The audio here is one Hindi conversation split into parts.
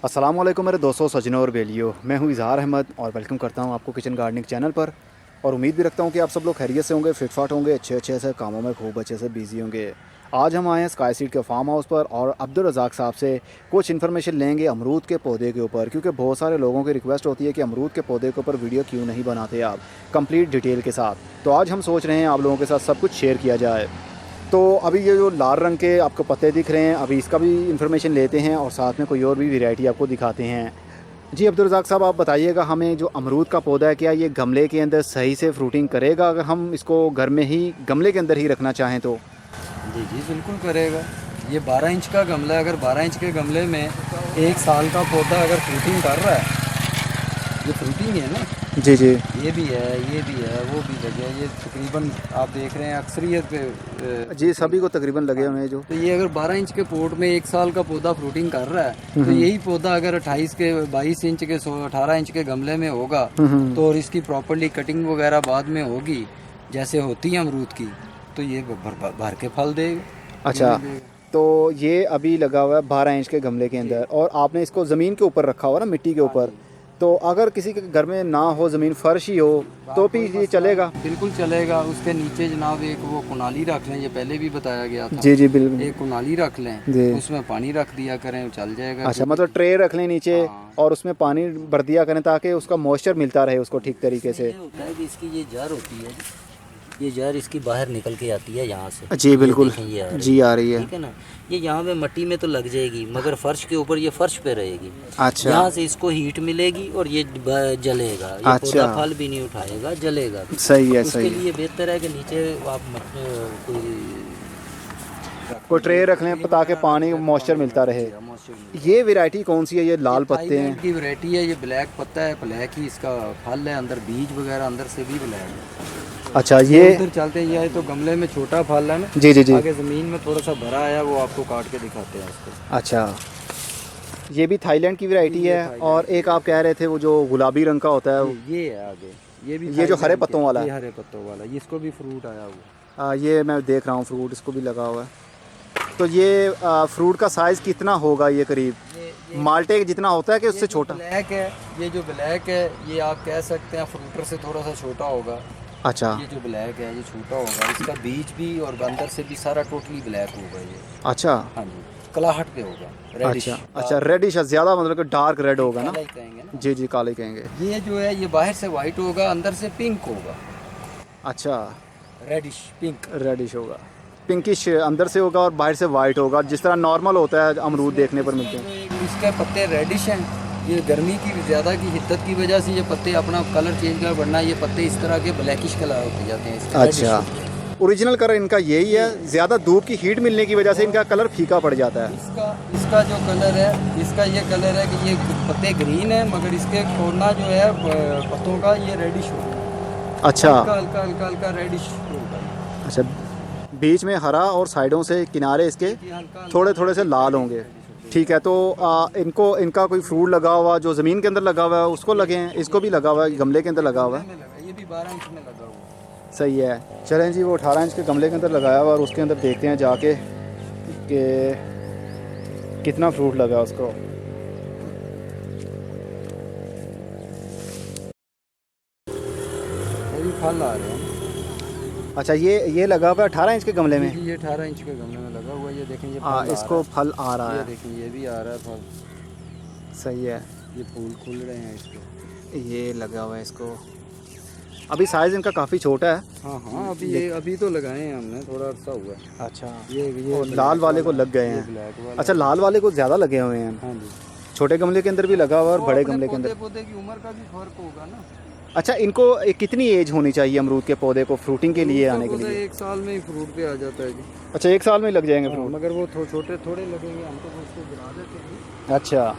अस्सलाम वालेकुम मेरे दोस्तों, सजनों और बेलियो। मैं हूं इज़हार अहमद और वेलकम करता हूं आपको किचन गार्डनिंग चैनल पर। और उम्मीद भी रखता हूं कि आप सब लोग खैरियत से होंगे, फिटफाट होंगे, अच्छे से कामों में खूब अच्छे से बिजी होंगे। आज हम आए हैं स्काई सीड के फार्म हाउस पर और अब्दुल रज़ाक साहब से कुछ इन्फॉर्मेशन लेंगे अमरूद के पौधे के ऊपर, क्योंकि बहुत सारे लोगों की रिक्वेस्ट होती है कि अमरूद के पौधे के ऊपर वीडियो क्यों नहीं बनाते आप कंप्लीट डिटेल के साथ। तो आज हम सोच रहे हैं आप लोगों के साथ सब कुछ शेयर किया जाए। तो अभी ये जो लाल रंग के आपको पत्ते दिख रहे हैं, अभी इसका भी इन्फॉर्मेशन लेते हैं और साथ में कोई और भी वैरायटी आपको दिखाते हैं। जी अब्दुल रज़ाक साहब, आप बताइएगा हमें, जो अमरूद का पौधा है क्या ये गमले के अंदर सही से फ्रूटिंग करेगा अगर हम इसको घर में ही गमले के अंदर ही रखना चाहें तो? जी जी बिल्कुल करेगा। ये 12 इंच का गमला है। अगर 12 इंच के गमले में 1 साल का पौधा अगर फ्रूटिंग कर रहा है, ये फ्रूटिंग है ना। जी जी ये भी है, ये भी है, वो भी लगे है। ये तकरीबन आप देख रहे हैं अक्सरियत पे जी, सभी को तकरीबन लगे हुए हैं जो। तो ये अगर 12 इंच के पोट में 1 साल का पौधा फ्रूटिंग कर रहा है तो यही पौधा अगर 28 के 22 इंच के 18 इंच के गमले में होगा तो और इसकी प्रॉपर्ली कटिंग वगैरह बाद में होगी जैसे होती है अमरूद की, तो ये भर के फल देगा। अच्छा, तो ये अभी लगा हुआ है 12 इंच के गमले के अंदर और आपने इसको ज़मीन के ऊपर रखा हुआ ना, मिट्टी के ऊपर। तो अगर किसी के घर में ना हो, ज़मीन फर्श ही हो, तो भी ये चलेगा? बिल्कुल चलेगा। उसके नीचे जनाब एक वो कुनाली रख लें, ये पहले भी बताया गया था। जी जी बिल्कुल। एक कुनाली रख लें, जी। उसमें पानी रख दिया करें, चल जाएगा। अच्छा, मतलब ट्रे रख लें नीचे और उसमें पानी भर दिया करें ताकि उसका मॉइस्चर मिलता रहे उसको ठीक तरीके से। ये होता है कि इसकी ये जड़ होती है, ये जड़ इसकी बाहर निकल के आती है यहाँ से। जी बिल्कुल, ये आ जी आ रही है। ठीक है ना। ये यहाँ पे मट्टी में तो लग जाएगी मगर फर्श के ऊपर ये फर्श पे रहेगी। अच्छा। यहाँ से इसको हीट मिलेगी और ये जलेगा। ये अच्छा। पौधा फल भी नहीं उठाएगा, जलेगा भी। सही है, उसके सही लिए बेहतर है कि नीचे आप कोई ट्रे रख लें ताकि पानी मॉइस्चर मिलता रहे। ये वैरायटी कौन सी है? ये लाल पत्ते हैं की वैरायटी है। ये ब्लैक पत्ता है, ब्लैक ही इसका फल है, अंदर बीज वगैरह अंदर से भी ब्लैक है। अच्छा, ये उधर चलते हैं। ये तो गमले में छोटा फल है ना। जी जी जी। आगे ज़मीन में थोड़ा सा भरा है, वो आपको काट के दिखाते हैं इसको। अच्छा, ये भी थाईलैंड की वैरायटी है। और एक आप कह रहे थे वो जो गुलाबी रंग का होता है ये है आगे, ये भी ये जो हरे पत्तों वाला है। ये हरे पत्तों वाला, इसको भी फ्रूट आया हुआ। ये मैं देख रहा हूँ फ्रूट इसको भी लगा हुआ है। तो ये फ्रूट का साइज़ कितना होगा? ये करीब माल्टे के जितना होता है कि उससे छोटा? ब्लैक है, ये जो ब्लैक है ये आप कह सकते हैं फ्रूटर से थोड़ा सा छोटा होगा। अच्छा। ये जो ब्लैक है ये छोटा होगा, इसका बीज भी और अंदर से भी सारा टोटली ब्लैक होगा ये। अच्छा। हाँ जी, कलाहट पे होगा, रेडिश। अच्छा, रेडिश ज़्यादा, मतलब कि डार्क रेड होगा ना? कहेंगे ना। जी जी, काले कहेंगे। ये जो है ये बाहर से वाइट होगा, अंदर से पिंक होगा। अच्छा, रेडिश पिंक। रेडिश होगा, पिंकिश अंदर से होगा और बाहर से वाइट होगा, जिस तरह नॉर्मल होता है अमरूद देखने पर मिलते हैं। इसके पत्ते रेडिश हैं। ये गर्मी की ज़्यादा की हिद्दत की वजह से ये पत्ते अपना कलर चेंज कर, वरना ये पत्ते इस तरह के ब्लैकिश कलर होते जाते हैं इसके। अच्छा, ओरिजिनल कलर इनका यही है, ज़्यादा धूप की हीट मिलने की वजह से इनका कलर फीका पड़ जाता है। इसका जो कलर है, इसका ये कलर है कि ये पत्ते ग्रीन है मगर इसके कोना जो है पत्तों का ये रेडिश होगा। अच्छा, हल्का हल्का हल्का हल्का रेडिश होगा। अच्छा, बीच में हरा और साइडों से किनारे इसके थोड़े थोड़े से लाल होंगे। ठीक है, तो इनका कोई फ्रूट लगा हुआ जो ज़मीन के अंदर लगा हुआ है उसको लगे हैं? इसको भी लगा हुआ है, गमले के अंदर लगा हुआ है? ये भी 12 इंच में लगा हुआ। सही है। चलें जी, वो 18 इंच के गमले के अंदर लगाया हुआ और उसके अंदर देखते हैं जाके कि कितना फ्रूट लगा उसको। ये भी फल आ रहे हैं। अच्छा, ये लगा हुआ है 18 इंच के गमले में? ये 18 इंच के गमले में लगा हुआ है। ये देखें, ये हाँ, इसको फल आ रहा ये है। देखें, ये भी आ रहा है फल। सही है। ये फूल खुल रहे हैं इसके। ये लगा हुआ है इसको। अभी साइज़ इनका काफ़ी छोटा है। हाँ हाँ, अभी तो लगाए हैं हमने, थोड़ा अर्सा हुआ है। अच्छा, ये और लाल वाले को लग गए हैं। ब्लैक वाला। अच्छा, लाल वाले को ज़्यादा लगे हुए हैं। हाँ जी। छोटे गमले के अंदर भी लगा हुआ है और बड़े गमले के अंदर। पौधे की उम्र का भी फर्क होगा ना। अच्छा, इनको कितनी एज होनी चाहिए अमरूद के पौधे को फ्रूटिंग के लिए आने के लिए? 1 साल में ही फ्रूट पे आ जाता है जी। अच्छा, 1 साल में ही लग जाएंगे फ्रूट? मगर वो छोटे थोड़े लगेंगे, हम तो उसको गिरा देते हैं। अच्छा,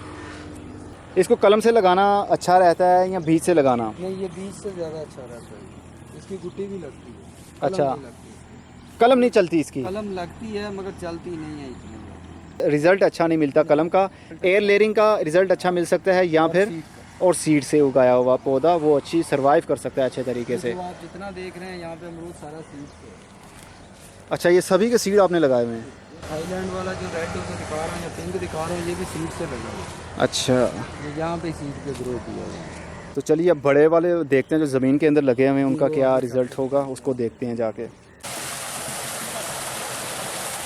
इसको कलम से लगाना अच्छा रहता है या बीज से लगाना? नहीं, ये बीज से ज़्यादा अच्छा रहता है। इसकी गुट्टी भी लगती है। अच्छा, नहीं लगती। कलम नहीं चलती इसकी? कलम लगती है मगर चलती नहीं है इतनी। रिज़ल्ट अच्छा नहीं मिलता कलम का। एयर लेयरिंग का रिज़ल्ट अच्छा मिल सकता है या फिर और सीड से उगाया हुआ पौधा वो अच्छी सर्वाइव कर सकता है अच्छे तरीके से। तो आप जितना देख रहे हैं यहाँ पे अमरूद सारा सीड से। अच्छा, ये सभी के सीड आपने लगाए हुए हैं? थाईलैंड वाला जो रेड को दिखा रहा हूँ या पिंक दिखा रहा हूँ, ये भी सीड से लगा है। अच्छा, ये यहाँ पे सीड पे ग्रो किया है। तो चलिए अब बड़े वाले देखते हैं जो ज़मीन के अंदर लगे हुए हैं, उनका क्या रिज़ल्ट होगा उसको देखते हैं जाके।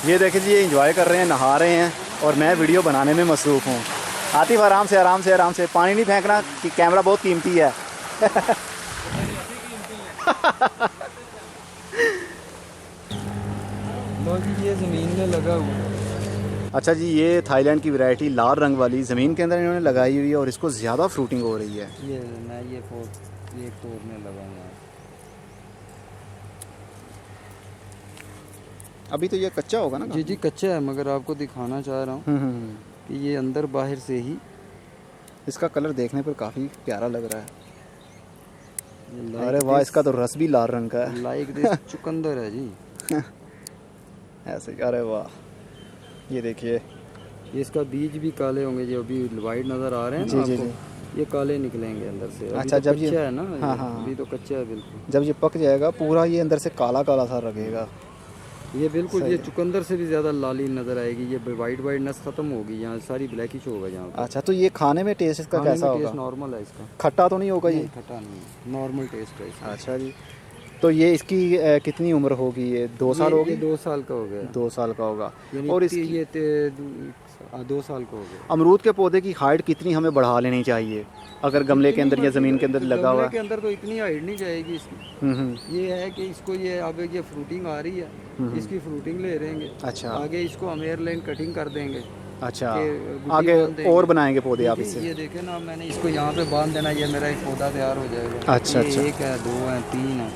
ये देखिए जी, ये इंजॉय कर रहे हैं, नहा रहे हैं और मैं वीडियो बनाने में मसरूफ़ हूँ। आतिफ आराम से आराम से आराम से, पानी नहीं फेंकना कि कैमरा बहुत कीमती है। ये ज़मीन में लगा हुआ है। अच्छा जी, ये थाईलैंड की वैरायटी लाल रंग वाली ज़मीन के अंदर इन्होंने लगाई हुई है और इसको ज़्यादा फ्रूटिंग हो रही है। ये मैं ये तोड़ने लगा हूँ। अभी तो ये कच्चा होगा ना? जी जी कच्चा है, मगर आपको दिखाना चाह रहा हूँ कि ये अंदर बाहर से ही। इसका कलर देखने पर काफ़ी प्यारा लग रहा है। like अरे वाह, इसका तो रस भी लाल रंग का है। लाइक दिस चुकंदर है जी। ऐसे, अरे वाह, ये देखिए। ये इसका बीज भी काले होंगे, जो अभी वाइट नज़र आ रहे हैं जी ना जी आपको, जी। ये काले निकलेंगे अंदर से। अभी अच्छा, तो जब ये कच्चा है ना। हाँ हाँ, अभी तो कच्चा है बिल्कुल। जब ये पक जाएगा पूरा ये अंदर से काला काला सा लगेगा। ये बिल्कुल ये चुकंदर से भी ज़्यादा लाली नज़र आएगी। ये वाइट वाइटनेस ख़त्म होगी, यहाँ सारी ब्लैकिश होगा यहाँ पे। अच्छा, तो ये खाने में टेस्ट इसका कैसा होगा? टेस्ट नॉर्मल है इसका, खट्टा तो नहीं होगा ये? खट्टा नहीं, नॉर्मल टेस्ट है इसका। अच्छा जी, तो ये इसकी कितनी उम्र होगी? ये 2 साल होगी? ये 2 साल का हो गया। 2 साल का होगा। और इसकी ये 2 साल का हो गया। अमरूद के पौधे की हाइट कितनी हमें बढ़ा लेनी चाहिए अगर गमले के अंदर या ज़मीन के अंदर लगा हुआ गमले के अंदर तो इतनी हाइट नहीं जाएगी इसकी। ये है कि इसको ये अब ये फ्रूटिंग आ रही है, इसकी फ्रूटिंग ले रहेंगे। अच्छा, आगे इसको हम एयरलाइन कटिंग कर देंगे। अच्छा, गुड्डी आगे बांध देंगे। और बनाएंगे पौधे आप इससे? ये देखे ना, मैंने इसको यहाँ पे बांध देना, ये मेरा एक पौधा तैयार हो जाएगा। अच्छा, ये अच्छा। 1 है, 2 है, 3 है,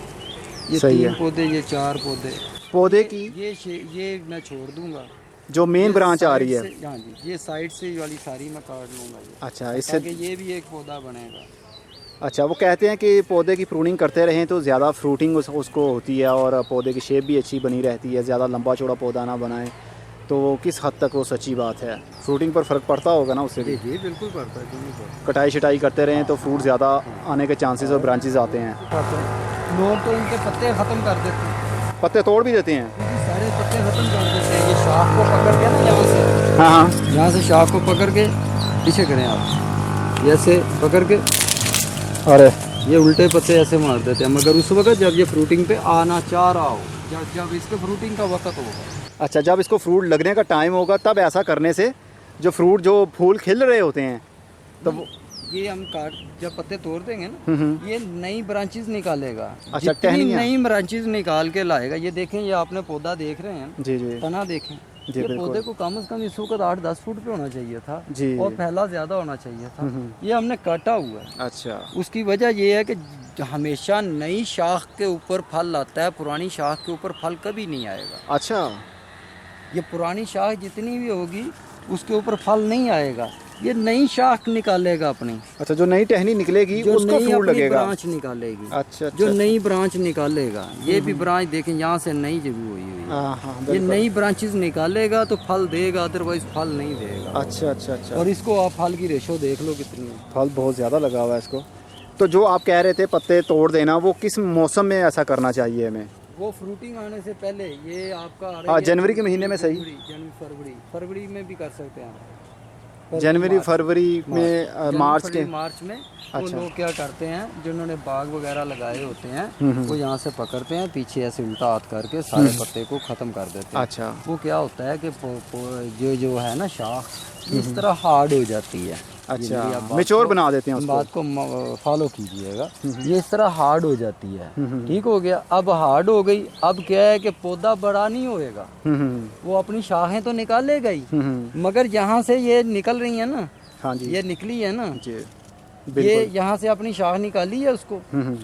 ये सही 3 है। पौधे, ये 4 पौधे। पौधे की ये मैं छोड़ दूंगा, जो मेन ब्रांच आ रही है। हाँ जी, ये साइड से वाली सारी मैं काट लूँगा। अच्छा, इससे ताकि ये भी एक पौधा बनेगा। अच्छा, वो कहते हैं कि पौधे की प्रूनिंग करते रहें तो ज़्यादा फ्रूटिंग उसको होती है और पौधे की शेप भी अच्छी बनी रहती है, ज़्यादा लंबा चौड़ा पौधा ना बनाएं। तो किस हद तक वो सच्ची बात है? फ्रूटिंग पर फ़र्क पड़ता होगा ना उससे भी? जी बिल्कुल पड़ता है, क्यों नहीं पड़ता। कटाई शटाई करते रहें तो फ्रूट ज़्यादा आने के चांसेस और ब्रांचेस आते हैं। लोग तो इनके पत्ते ख़त्म कर देते हैं, पत्ते तोड़ भी देते हैं? सारे पत्ते ख़त्म कर देते हैं। ये शाख को पकड़ के ना, यहाँ से, हाँ हाँ, यहाँ से शाख को पकड़ के पीछे करें आप, ऐसे पकड़ के, अरे ये उल्टे पत्ते ऐसे मार देते हैं। मगर उस वक्त जब ये फ्रूटिंग पे आना चाह रहा हो, जब इसके फ्रूटिंग का वक्त होगा। अच्छा, जब इसको फ्रूट लगने का टाइम होगा तब ऐसा करने से जो फ्रूट जो फूल खिल रहे होते हैं तो ये हम काट जब पत्ते तोड़ देंगे ना, ये नई ब्रांचेस निकालेगा। अच्छा, जितनी टहनियाँ? नई ब्रांचेस निकाल के लाएगा। ये देखें, ये आपने पौधा देख रहे हैं, जी जी तना देखें, जी, ये बिल्कुल। पौधे को कम से कम इस वक्त 8-10 फुट पे होना चाहिए था जी, और फैला ज़्यादा होना चाहिए था। ये हमने काटा हुआ है। अच्छा, उसकी वजह ये है कि हमेशा नई शाख के ऊपर फल आता है, पुरानी शाख के ऊपर फल कभी नहीं आएगा। अच्छा, ये पुरानी शाख जितनी भी होगी उसके ऊपर फल नहीं आएगा, ये नई शाख निकालेगा अपनी। अच्छा, जो नई टहनी निकलेगी जो उसको नई फ्रूट अपनी लगेगा? ब्रांच निकालेगी। अच्छा, जो अच्छा, नई ब्रांच निकालेगा, ये भी ब्रांच देखें, यहाँ से नई जमी हुई हुई है। हाँ हाँ, ये बिल्कुल। नई ब्रांचेस निकालेगा तो फल देगा, अदरवाइज फल नहीं देगा। अच्छा अच्छा अच्छा, और इसको आप फल की रेशो देख लो कितनी है। फल बहुत ज़्यादा लगा हुआ है इसको। तो जो आप कह रहे थे पत्ते तोड़ देना, वो किस मौसम में ऐसा करना चाहिए हमें? वो फ्रूटिंग आने से पहले, ये आपका हाँ, जनवरी के महीने में सही। जनवरी फरवरी में भी कर सकते हैं। जनवरी फरवरी में, मार्च के? मार्च में। वो अच्छा। लोग क्या करते हैं, जिन्होंने बाग वगैरह लगाए होते हैं, वो यहाँ से पकड़ते हैं, पीछे ऐसे उल्टा हाथ करके सारे पत्ते को ख़त्म कर देते हैं। अच्छा, वो क्या होता है कि जो है ना शाख, इस तरह हार्ड हो जाती है। अच्छा, मैच्योर बना देते हैं उसको। बात को फॉलो कीजिएगा। ये इस तरह हार्ड हो जाती है। ठीक हो गया, अब हार्ड हो गई, अब क्या है कि पौधा बड़ा नहीं होएगा, वो अपनी शाखें तो निकालेगा ही, मगर यहाँ से ये निकल रही है ना, हाँ जी, ये निकली है ना जी, ये बिल्कुल। यहाँ से अपनी शाख निकाली है उसको,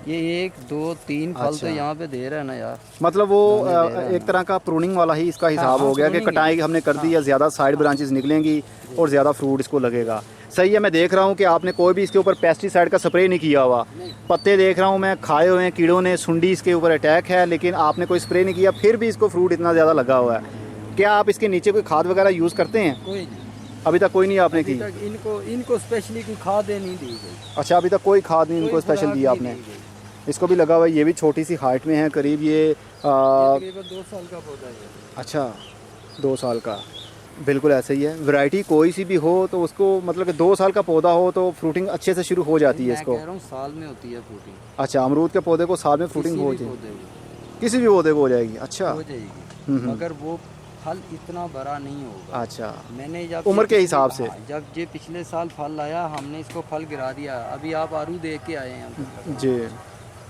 ये 1 2 3 फल अच्छा। तो यहाँ पे दे रहा है ना यार। मतलब वो एक तरह का प्रूनिंग वाला ही इसका हिसाब हो गया कि कटाई हमने कर दी है, ज़्यादा साइड ब्रांचेस निकलेंगी और ज़्यादा फ्रूट इसको लगेगा। सही है, मैं देख रहा हूँ कि आपने कोई भी इसके ऊपर पेस्टिसाइड का स्प्रे नहीं किया हुआ। पत्ते देख रहा हूँ मैं, खाए हुए हैं कीड़ों ने, सुंडी इसके ऊपर अटैक है, लेकिन आपने कोई स्प्रे नहीं किया, फिर भी इसको फ्रूट इतना ज़्यादा लगा हुआ है। क्या आप इसके नीचे कोई खाद वगैरह यूज़ करते हैं? कोई नहीं, अभी तक कोई नहीं आपने अभी की? तक इनको स्पेशली कोई खाद नहीं दी गई। अच्छा, अभी तक कोई खाद नहीं इनको स्पेशल दी आपने? इसको भी लगा हुआ है, ये भी छोटी सी हाइट में है, करीब ये तकरीबन 2 साल का पौधा है। अच्छा, 2 साल का, बिल्कुल ऐसा ही है। वैरायटी कोई सी भी हो तो उसको मतलब कि 2 साल का पौधा हो तो फ्रूटिंग अच्छे से शुरू हो जाती है मैं इसको। कह रहा हूँ साल में होती है फ्रूटिंग। अच्छा, अमरूद के पौधे को साल में फ्रूटिंग हो किसी भी जाएगी, पौधे को किसी भी पौधे को हो जाएगी। अच्छा, हो जाएगी, मगर वो फल इतना बड़ा नहीं होगा। अच्छा, मैंने जब उम्र के हिसाब से। हाँ, जब ये पिछले साल फल लाया हमने इसको फल गिरा दिया। अभी आप आरू देख के आए हैं जी।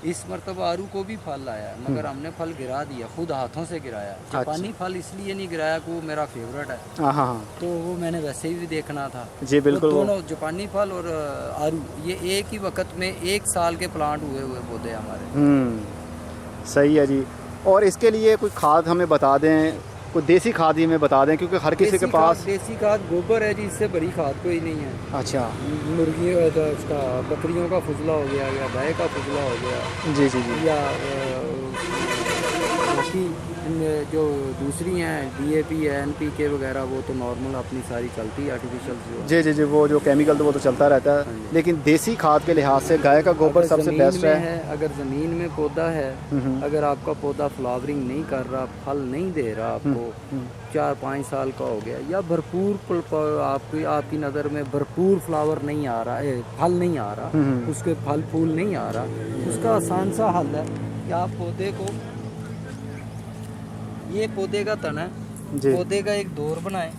इस मरतबा आरू को भी फल लाया मगर हमने फल गिरा दिया, खुद हाथों से गिराया। जापानी फल इसलिए नहीं गिराया कि वो मेरा फेवरेट है, हाँ हाँ, तो वो मैंने वैसे ही देखना था। जी बिल्कुल। वो दोनों जापानी फल और आरू ये एक ही वक्त में 1 साल के प्लांट हुए पौधे हमारे। सही है जी। और इसके लिए कोई खाद हमें बता दें, कोई देसी खाद ही हमें बता दें, क्योंकि हर किसी के पास देसी खाद गोबर है जी, इससे बड़ी खाद कोई नहीं है। अच्छा, मुर्गियों उसका बकरियों का फुजला हो गया या गाय का फुजला हो गया, जी जी जी, या बाकी जो दूसरी हैं DAP है NPK वगैरह, वो तो नॉर्मल अपनी सारी चलती है आर्टिफिशियल जो। जी जी जी, वो जो केमिकल तो वो तो चलता रहता है, लेकिन देसी खाद के लिहाज से गाय का गोबर सबसे बेस्ट है। अगर ज़मीन में पौधा है, अगर आपका पौधा फ्लावरिंग नहीं कर रहा, फल नहीं दे रहा आपको, 4-5 साल का हो गया, या भरपूर आपकी नज़र में भरपूर फ्लावर नहीं आ रहा है, फल नहीं आ रहा, उसके फल फूल नहीं आ रहा, उसका आसान सा हल है कि आप पौधे को, ये पौधे का तना है, जी। पौधे का एक दौर बनाएं,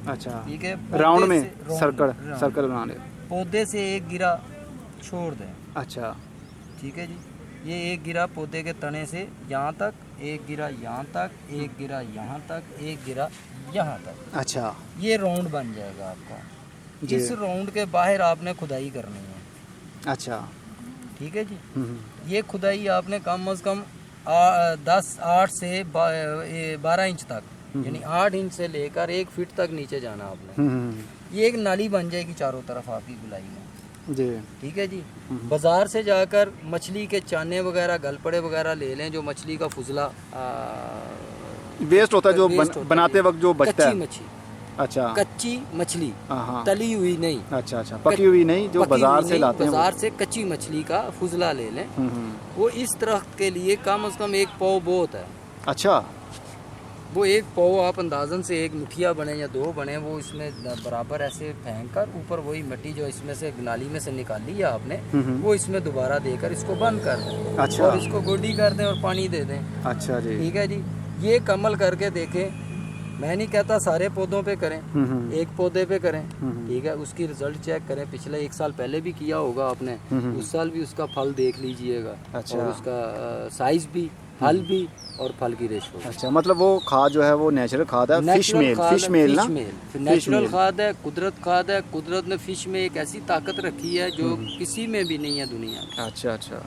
अच्छा, ठीक है, राउंड में सर्कल सर्कल बना ले। पौधे से एक गिरा छोड़ दें। अच्छा, ठीक है जी, ये एक गिरा पौधे के तने से यहाँ तक, एक गिरा यहाँ तक, एक गिरा यहाँ तक, एक गिरा यहाँ तक, अच्छा, ये राउंड बन जाएगा आपका। इस राउंड के बाहर आपने खुदाई करनी है। अच्छा, ठीक है जी, ये खुदाई आपने कम अज़ कम 8 से 12 इंच तक, यानी 8 इंच से लेकर 1 फीट तक नीचे जाना आपने। ये एक नाली बन जाएगी चारों तरफ आपकी गुलाई में। जी, ठीक है जी। बाज़ार से जाकर मछली के चाने वगैरह, गलपड़े वगैरह ले लें, जो मछली का फुजला वेस्ट होता है जो वेस्ट होता बनाते है, वक्त जो बचता कच्ची है। मछली, अच्छा, कच्ची मछली, हाँ, तली हुई नहीं। अच्छा अच्छा, पकी हुई नहीं, जो पकी बाजार हुई से नहीं, लाते हैं बाजार से कच्ची मछली का फुजला ले लें। वो इस तरह के लिए कम से कम 1 पाव बहुत है। अच्छा, वो 1 पाव आप अंदाजन से 1 मुठिया बने या 2 बने, वो इसमें बराबर ऐसे फेंक कर ऊपर वही मिट्टी जो इसमें से नाली में से निकाली है आपने, वो इसमें दोबारा देकर इसको बंद कर दें। अच्छा, और इसको गोडी कर दें और पानी दे दें। अच्छा जी, ठीक है जी, ये कमल करके देखें। मैं नहीं कहता सारे पौधों पे करें, एक पौधे पे करें, ठीक है, उसकी रिजल्ट चेक करें। पिछले 1 साल पहले भी किया होगा आपने, उस साल भी उसका फल देख लीजिएगा। अच्छा, और उसका साइज भी, फल भी और फल की रेशो। अच्छा, मतलब वो खाद जो है वो नेचुरल खाद है, फिश मेल ना, नेचुरल खाद है, कुदरत खाद है। कुदरत ने फिश में एक ऐसी ताकत रखी है जो किसी में भी नहीं है दुनिया में। अच्छा अच्छा,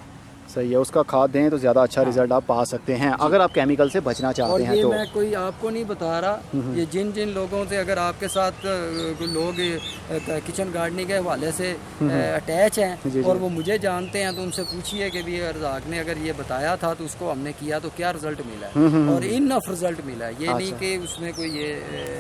सही है, उसका खाद दें तो ज़्यादा अच्छा रिजल्ट आप पा सकते हैं अगर आप केमिकल से बचना और चाहते हैं ये तो। मैं कोई आपको नहीं बता रहा, ये जिन जिन लोगों से अगर आपके साथ लोग किचन गार्डनिंग के हवाले से अटैच हैं और वो मुझे जानते हैं, तो उनसे पूछिए कि भी रज़ाक ने अगर ये बताया था तो उसको हमने किया तो क्या रिजल्ट मिला है, और इनफ रिजल्ट मिला है। ये नहीं कि उसमें कोई ये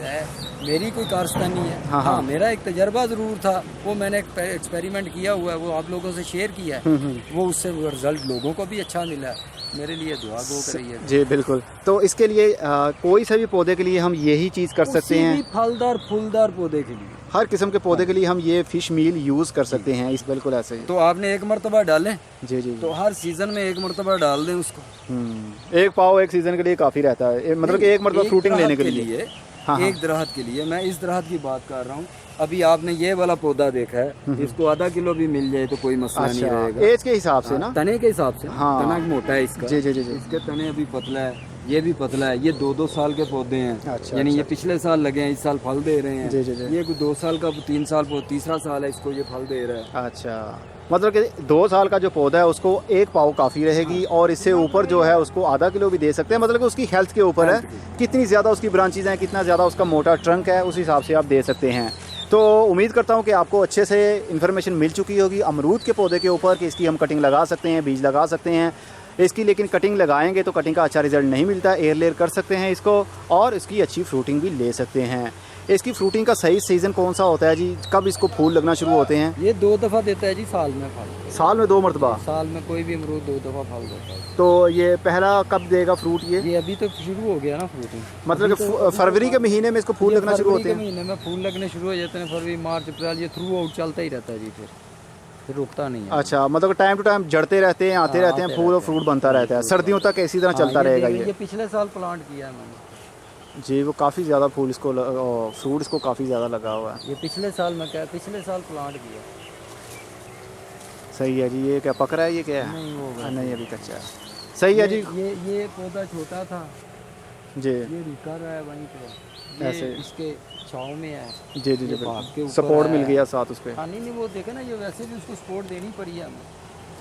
है मेरी कोई कारस्तानी है। हाँ, मेरा एक तजर्बा ज़रूर था, वो मैंने एक्सपेरिमेंट किया हुआ है, वो आप लोगों से शेयर किया है, वो उससे रिजल्ट लोगों को भी अच्छा मिला है। मेरे लिए दुआ गो करिए। जी बिल्कुल। तो इसके लिए कोई सा भी पौधे के लिए हम यही चीज़ कर सकते हैं, फलदार फूलदार पौधे के लिए, हर किस्म के पौधे के लिए हम ये फिश मील यूज़ कर सकते हैं। इस बिल्कुल ऐसे ही। तो आपने 1 मरतबा डालें, जी जी, तो हर सीज़न में 1 मरतबा डाल दें उसको। 1 पाव 1 सीज़न के लिए काफ़ी रहता है, मतलब कि 1 मरतबा फ्रूटिंग लेने के लिए। हाँ, एक दरख्त के लिए, मैं इस दरख्त की बात कर रहा हूँ। अभी आपने ये वाला पौधा देखा है, इसको आधा किलो भी मिल जाए तो कोई मसला नहीं रहेगा। एज के हिसाब से ना, तने के हिसाब से। हाँ, तना मोटा है इसका। जी जी जी जी, इसके तने अभी पतला है, ये भी पतला है। ये 2-2 साल के पौधे हैं। अच्छा, यानी अच्छा, ये पिछले साल लगे हैं, इस साल फल दे रहे हैं। जी जी जी, ये 2 साल का, 3 साल, 3रा साल है इसको, ये फल दे रहा है। अच्छा, मतलब कि 2 साल का जो पौधा है उसको 1 पाव काफ़ी रहेगी, और इससे ऊपर जो है उसको आधा किलो भी दे सकते हैं। मतलब कि उसकी हेल्थ के ऊपर है, कितनी ज़्यादा उसकी ब्रांचेज हैं, कितना ज़्यादा उसका मोटा ट्रंक है, उस हिसाब से आप दे सकते हैं। तो उम्मीद करता हूँ कि आपको अच्छे से इन्फॉर्मेशन मिल चुकी होगी अमरूद के पौधे के ऊपर कि इसकी हम कटिंग लगा सकते हैं, बीज लगा सकते हैं इसकी, लेकिन कटिंग लगाएंगे तो कटिंग का अच्छा रिजल्ट नहीं मिलता। एयर लेयर कर सकते हैं इसको और इसकी अच्छी फ्रूटिंग भी ले सकते हैं। इसकी फ्रूटिंग का सही सीज़न कौन सा होता है जी? कब इसको फूल लगना शुरू होते हैं? ये 2 दफ़ा देता है जी साल में फल। साल में 2 मरतबा? साल में कोई भी अमरूद 2 दफ़ा फल देता है। तो ये पहला कब देगा फ्रूट ये? ये अभी तो शुरू हो गया ना फ्रूटिंग। मतलब कि फरवरी के महीने में इसको फूल लगना शुरू होते फरवरी हैं? के महीने में फूल लगने शुरू हो जाते हैं, फरवरी मार्च अप्रैल, ये थ्रू आउट चलता ही रहता है जी, फिर रुकता नहीं है। अच्छा, मतलब टाइम टू टाइम जड़ते रहते हैं, आते रहते हैं, फूल और फ्रूट बनता रहता है, सर्दियों तक इसी तरह चलता रहेगा ये पिछले साल प्लांट किया है मैंने जी। वो काफ़ी ज़्यादा फूल इसको फ्रूट इसको काफ़ी ज़्यादा लगा हुआ है। ये पिछले साल में क्या पिछले साल प्लांट किया। सही है जी। ये क्या पक रहा है? ये क्या है? नहीं होगा, नहीं अभी कच्चा है। सही है जी। ये पौधा छोटा था जी ये रुका रहा है वहीं पे, ये ऐसे इसके छांव में है। जी जी जी, ये भाग के ऊपर सपोर्ट मिल है। गया साथ उस पर। हाँ नहीं वो देखे ना, ये वैसे भी उसको सपोर्ट देनी पड़ी है हमें,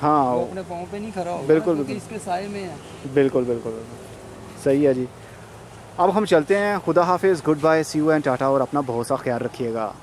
हाँ वो अपने पाँव पे नहीं खड़ा होगा बिल्कुल, क्योंकि बिल्कुल। इसके साए में है। बिल्कुल बिल्कुल बिल्कुल। सही है जी। अब हम चलते हैं। खुदा हाफिज़, goodbye, see you and tata, और अपना बहुत सा ख्याल रखिएगा।